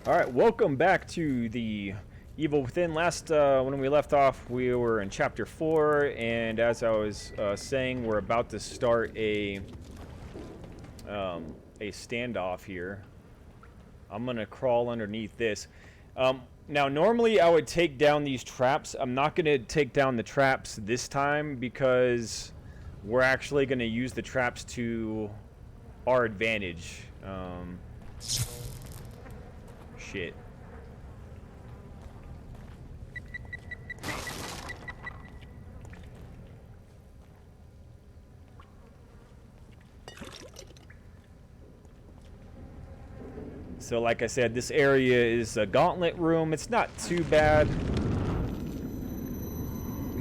Alright, welcome back to the Evil Within. When we left off, we were in Chapter 4, and as I was saying, we're about to start a standoff here. I'm gonna crawl underneath this. Now, normally I would take down these traps. I'm not gonna take down the traps this time because we're actually gonna use the traps to our advantage. Shit. So like I said, this area is a Gauntlet room. It's not too bad,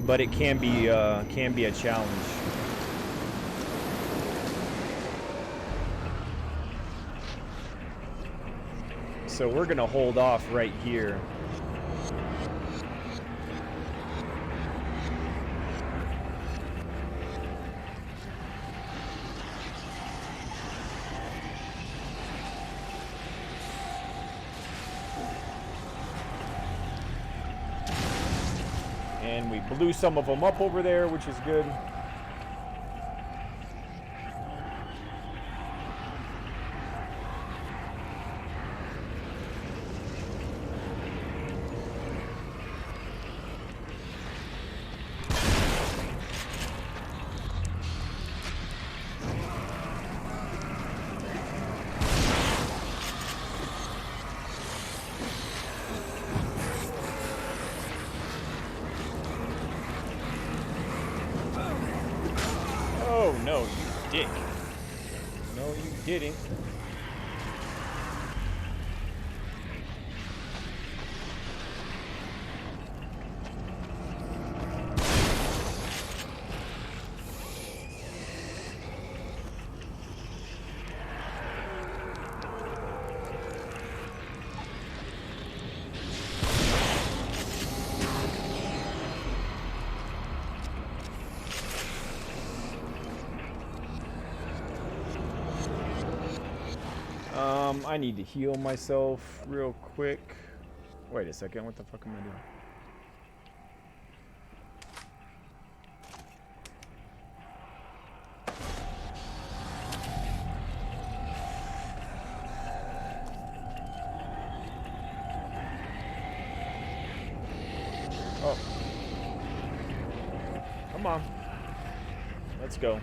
but it can be a challenge. So we're gonna hold off right here. And we blew some of them up over there, which is good. Oh, no, you dick. No, you didn't. I need to heal myself real quick. Wait a second, what the fuck am I doing? Oh. Come on. Let's go.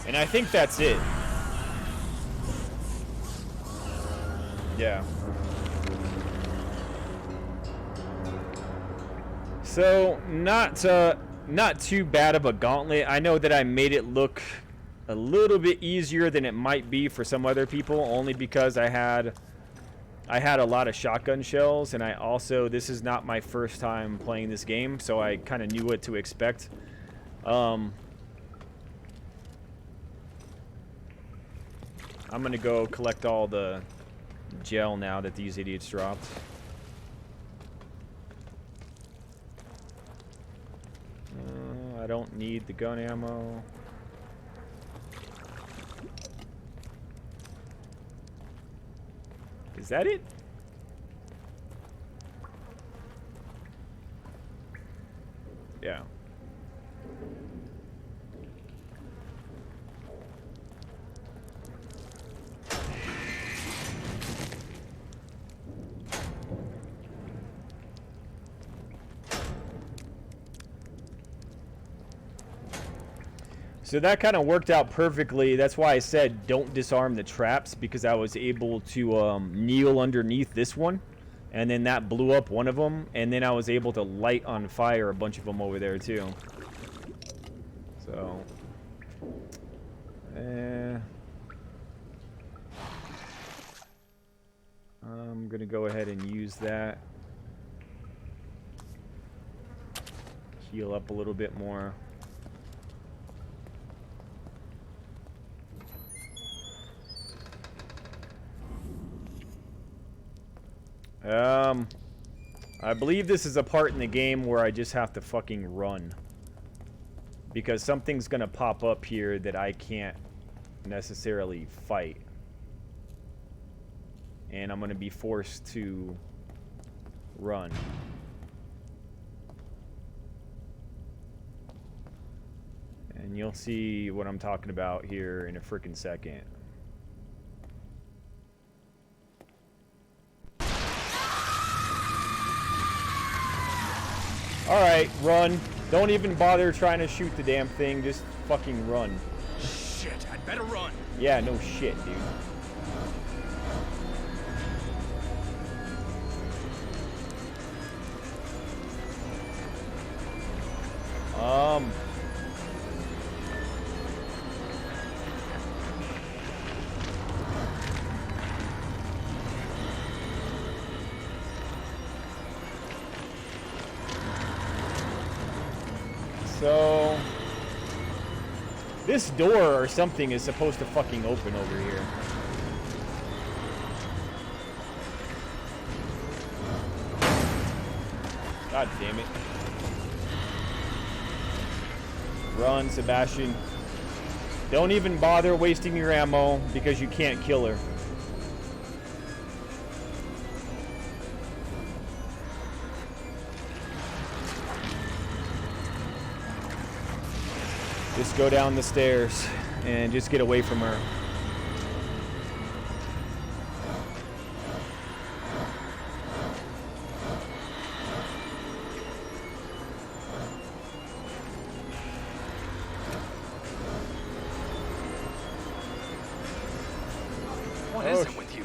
And I think that's it. Yeah. So, not too bad of a gauntlet. I know that I made it look a little bit easier than it might be for some other people, only because I had a lot of shotgun shells, and this is not my first time playing this game, so I kind of knew what to expect. I'm gonna go collect all the gel now that these idiots dropped. I don't need the gun ammo. Is that it? Yeah. So that kind of worked out perfectly. That's why I said don't disarm the traps, because I was able to kneel underneath this one, and then that blew up one of them, and then I was able to light on fire a bunch of them over there too. So, I'm gonna go ahead and use that. Heal up a little bit more. I believe this is a part in the game where I just have to fucking run. Because something's gonna pop up here that I can't necessarily fight. And I'm gonna be forced to run. And you'll see what I'm talking about here in a frickin' second. Alright, run. Don't even bother trying to shoot the damn thing, just fucking run. Shit, I'd better run. Yeah, no shit, dude. So this door or something is supposed to fucking open over here. God damn it. Run, Sebastian. Don't even bother wasting your ammo because you can't kill her. Just go down the stairs and just get away from her. What is it with you?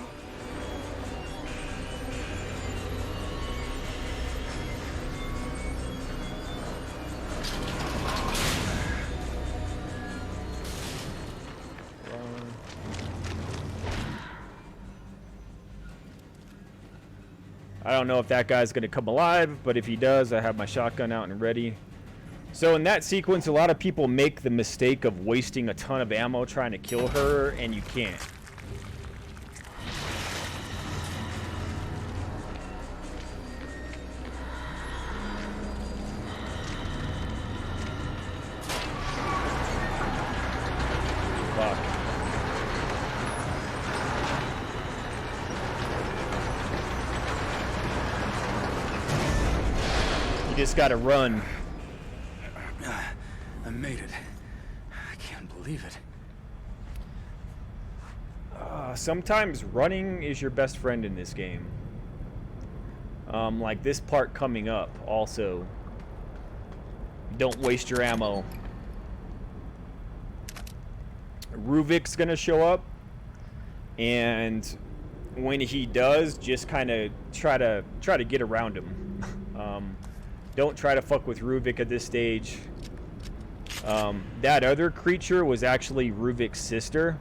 I don't know if that guy's going to come alive, but if he does, I have my shotgun out and ready. So in that sequence, a lot of people make the mistake of wasting a ton of ammo trying to kill her, and you can't. Fuck. You just gotta run. I made it. I can't believe it. Sometimes running is your best friend in this game. Like this part coming up also. Don't waste your ammo. Ruvik's gonna show up, and when he does, just kind of try to get around him. Don't try to fuck with Ruvik at this stage. That other creature was actually Ruvik's sister,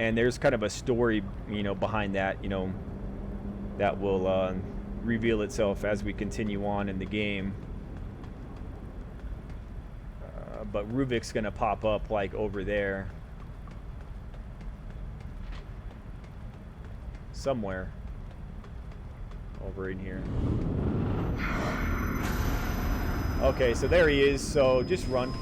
and there's kind of a story, you know, behind that, you know, that will reveal itself as we continue on in the game. But Ruvik's gonna pop up like over there. Somewhere. Over in here. Okay, so there he is, so just run.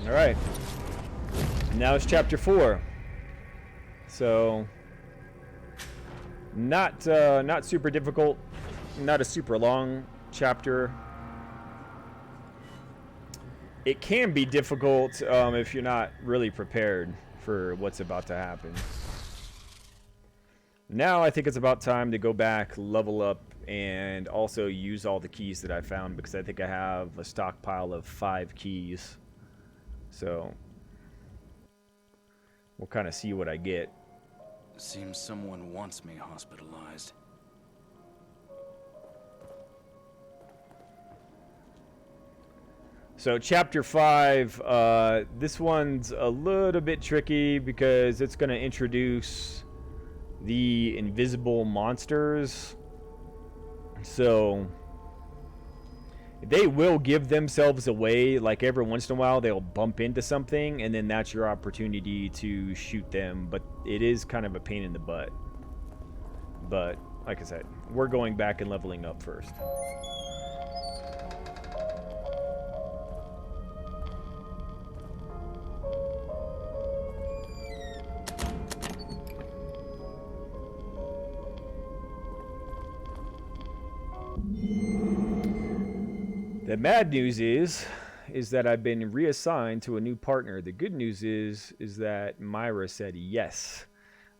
All right. Now it's chapter 4. So not super difficult, not a super long chapter. It can be difficult if you're not really prepared for what's about to happen. Now I think it's about time to go back, level up, and also use all the keys that I found, because I think I have a stockpile of 5 keys. So we'll kind of see what I get. Seems someone wants me hospitalized. So chapter 5, this one's a little bit tricky because it's going to introduce the invisible monsters. So they will give themselves away, like every once in a while they'll bump into something and then that's your opportunity to shoot them, but it is kind of a pain in the butt. But like I said, we're going back and leveling up first. The bad news is that I've been reassigned to a new partner. The good news is that Myra said yes.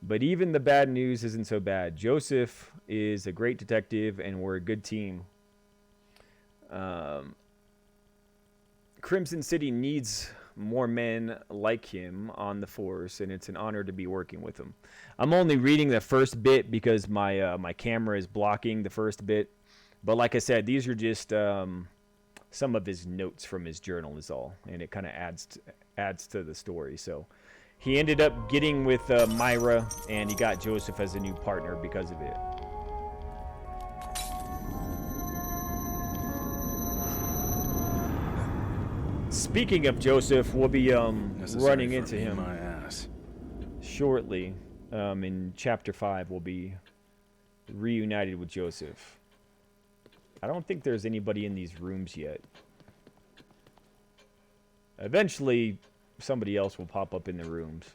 But even the bad news isn't so bad. Joseph is a great detective and we're a good team. Crimson City needs more men like him on the force, and it's an honor to be working with him. I'm only reading the first bit because my camera is blocking the first bit. But like I said, these are just some of his notes from his journal is all, and it kind of adds to the story. So he ended up getting with Myra, and he got Joseph as a new partner because of it. Speaking of Joseph, we'll be running into him my ass. shortly. In chapter 5, we'll be reunited with Joseph. I don't think there's anybody in these rooms yet. Eventually, somebody else will pop up in the rooms.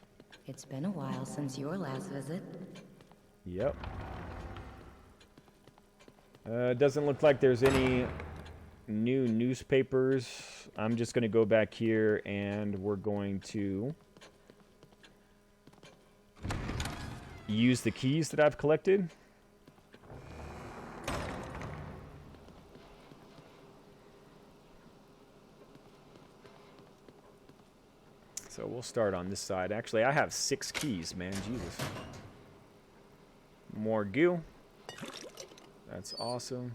It's been a while since your last visit. Yep. Doesn't look like there's any new newspapers. I'm just going to go back here and we're going to use the keys that I've collected. So we'll start on this side. Actually, I have 6 keys, man. Jesus. More goo. That's awesome.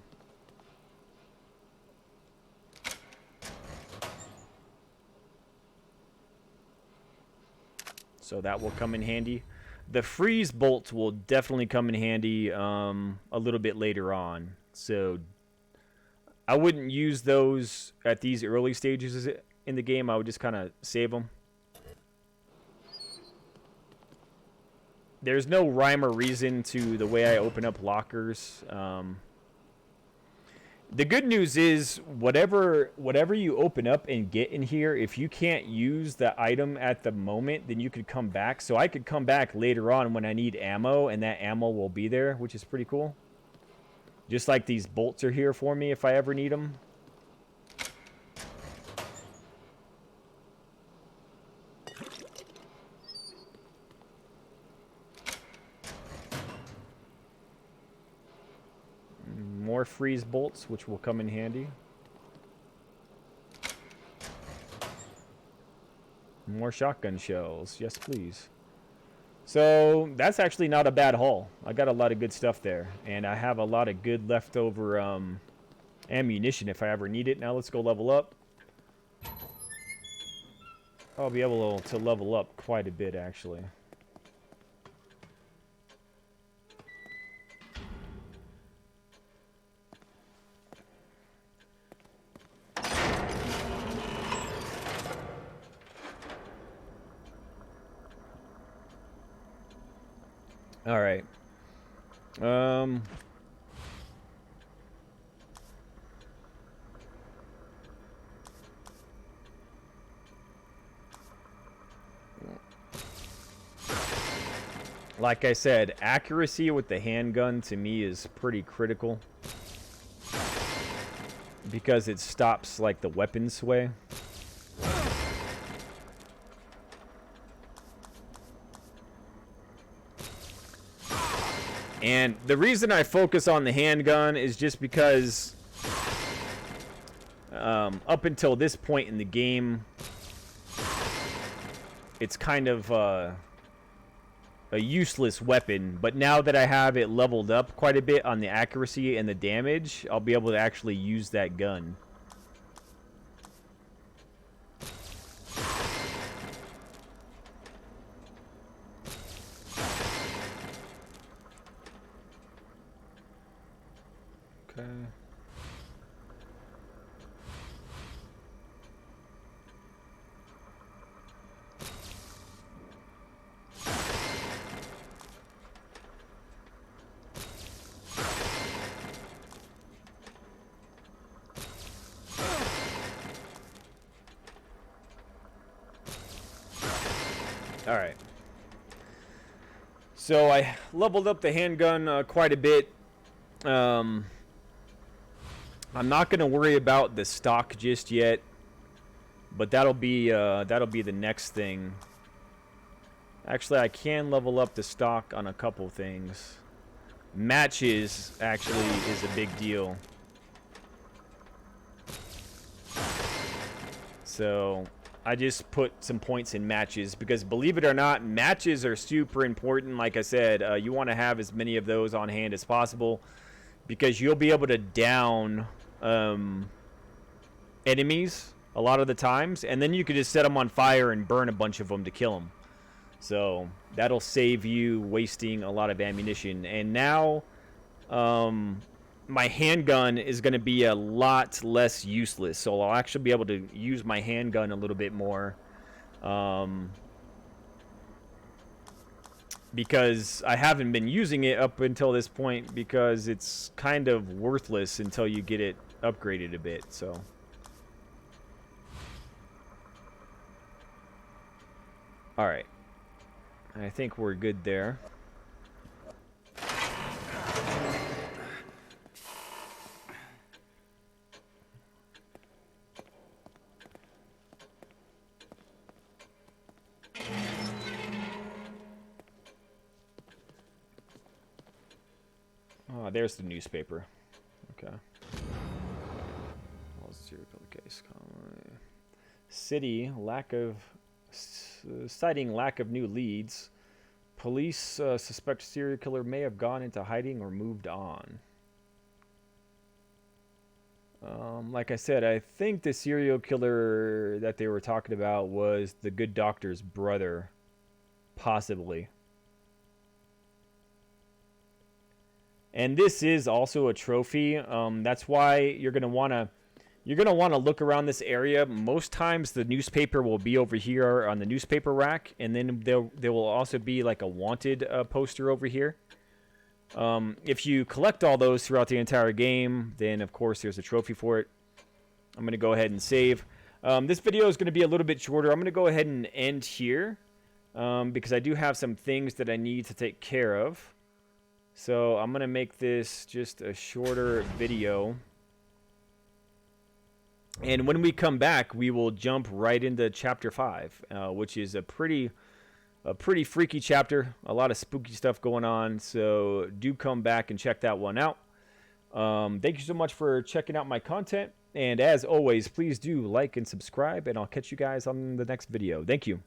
So that will come in handy. The freeze bolts will definitely come in handy a little bit later on. So I wouldn't use those at these early stages in the game. I would just kind of save them. There's no rhyme or reason to the way I open up lockers. The good news is whatever you open up and get in here, if you can't use the item at the moment, then you could come back. So I could come back later on when I need ammo, and that ammo will be there, which is pretty cool. Just like these bolts are here for me if I ever need them. More freeze bolts, which will come in handy. More shotgun shells. Yes, please. So that's actually not a bad haul. I got a lot of good stuff there. And I have a lot of good leftover ammunition if I ever need it. Now let's go level up. I'll be able to level up quite a bit, actually. All right. Like I said, accuracy with the handgun to me is pretty critical because it stops like the weapon sway. And the reason I focus on the handgun is just because up until this point in the game, it's kind of a useless weapon. But now that I have it leveled up quite a bit on the accuracy and the damage, I'll be able to actually use that gun. Okay. All right. So I leveled up the handgun quite a bit. I'm not going to worry about the stock just yet, but that'll be the next thing. Actually, I can level up the stock on a couple things. Matches actually is a big deal. So I just put some points in matches because, believe it or not, matches are super important. Like I said, you want to have as many of those on hand as possible because you'll be able to down enemies a lot of the times, and then you could just set them on fire and burn a bunch of them to kill them. So that'll save you wasting a lot of ammunition. And now my handgun is going to be a lot less useless, so I'll actually be able to use my handgun a little bit more, because I haven't been using it up until this point because it's kind of worthless until you get it upgraded a bit. So all right, I think we're good there. Oh, there's the newspaper. Okay. Serial killer case. City citing lack of new leads. Police suspect serial killer may have gone into hiding or moved on. Like I said, I think the serial killer that they were talking about was the good doctor's brother, possibly. And this is also a trophy. That's why you're gonna wanna look around this area. Most times the newspaper will be over here on the newspaper rack, and then there will also be like a wanted poster over here. If you collect all those throughout the entire game, then of course there's a trophy for it. I'm gonna go ahead and save. This video is gonna be a little bit shorter. I'm gonna go ahead and end here because I do have some things that I need to take care of. So I'm going to make this just a shorter video. And when we come back, we will jump right into Chapter 5, which is a pretty freaky chapter. A lot of spooky stuff going on. So do come back and check that one out. Thank you so much for checking out my content. And as always, please do like and subscribe. And I'll catch you guys on the next video. Thank you.